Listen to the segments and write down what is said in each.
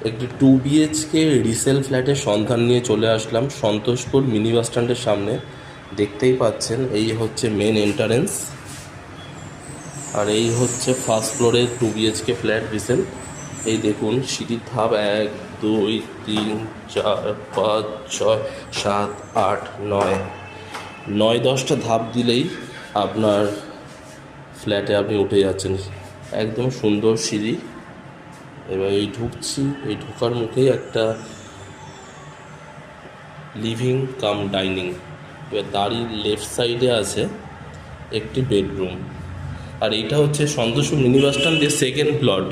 একটি 2 BHK resale ফ্ল্যাটের সন্ধান নিয়ে চলে আসলাম সন্তোষপুর মিনি বাস স্ট্যান্ডের সামনে। দেখতেই পাচ্ছেন এই হচ্ছে মেন এন্ট্রান্স, আর এই হচ্ছে ফার্স্ট ফ্লোরের 2 BHK ফ্ল্যাট রিসেল। এই দেখুন সিঁড়ির ধাপ 1 2 3 4 5 6 7 8 9 9-10টা ধাপ দিলেই আপনার ফ্ল্যাটে আপনি উঠে যাচ্ছেন। একদম সুন্দর সিঁড়ি। এবার এই ঢুকছি, এই ঢোকার মুখেই একটা লিভিং কাম ডাইনিং। এবার তারই লেফট সাইডে আছে একটি বেডরুম। আর এইটা হচ্ছে সন্তোষপুর মিনি বাস স্ট্যান্ডের সেকেন্ড প্লট,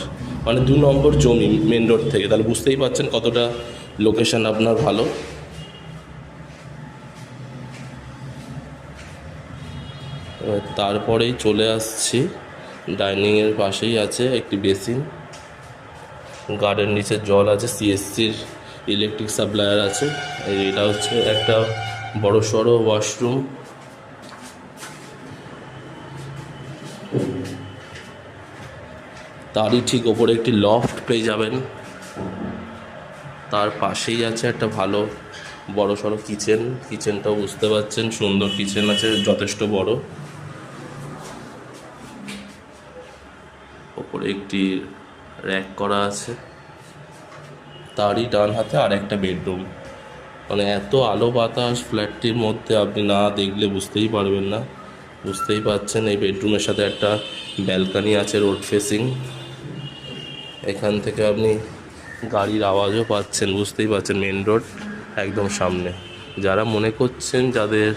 মানে 2 নম্বর জমি মেন রোড থেকে। তাহলে বুঝতেই পারছেন কতটা লোকেশন আপনার ভালো। তারপরেই চলে আসছি, ডাইনিংয়ের পাশেই আছে একটি বেসিন, গার্ডেন নিচে জল আছে, সিএসসির ইলেকট্রিক সাপ্লায়ার আছে। এটা হচ্ছে একটা বড় সড়ো ওয়াশরুম। তারই ঠিক ওপরে একটি লফট পেয়ে যাবেন। তার পাশেই আছে একটা ভালো বড় সড়ো কিচেন। কিচেনটাও বুঝতে পারছেন সুন্দর কিচেন আছে, যথেষ্ট বড়। ওপরে একটি র্যাক করা আছে। তারই ডান হাতে আর একটা বেডরুম। মানে এত আলো বাতাস ফ্ল্যাটটির মধ্যে, আপনি না দেখলে বুঝতেই পারবেন না। বুঝতেই পাচ্ছেন এই বেডরুমের সাথে একটা ব্যালকানি আছে রোড ফেসিং। এখান থেকে আপনি গাড়ির আওয়াজও পাচ্ছেন, বুঝতেই পাচ্ছেন মেন রোড একদম সামনে। যারা মনে করছেন যাদের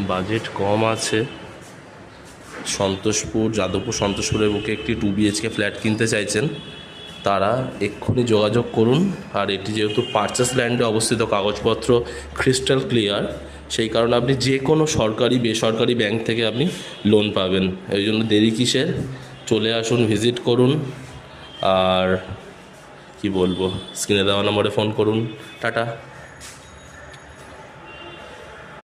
বাজেট কম আছে, যাদবপুর সন্তোষপুরের বুকে একটি 2 BHK ফ্ল্যাট কিনতে চাইছেন, তারা এক্ষুনি যোগাযোগ করুন। আর এটি যেহেতু পারচেস ল্যান্ডে অবস্থিত, কাগজপত্র ক্রিস্টাল ক্লিয়ার, সেই কারণে আপনি যে কোনো সরকারি বেসরকারি ব্যাংক থেকে আপনি লোন পাবেন। এই জন্য দেরি কিসের, চলে আসুন, ভিজিট করুন। আর কি বলবো, স্ক্রিনে দেওয়া নম্বরে ফোন করুন। টাটা।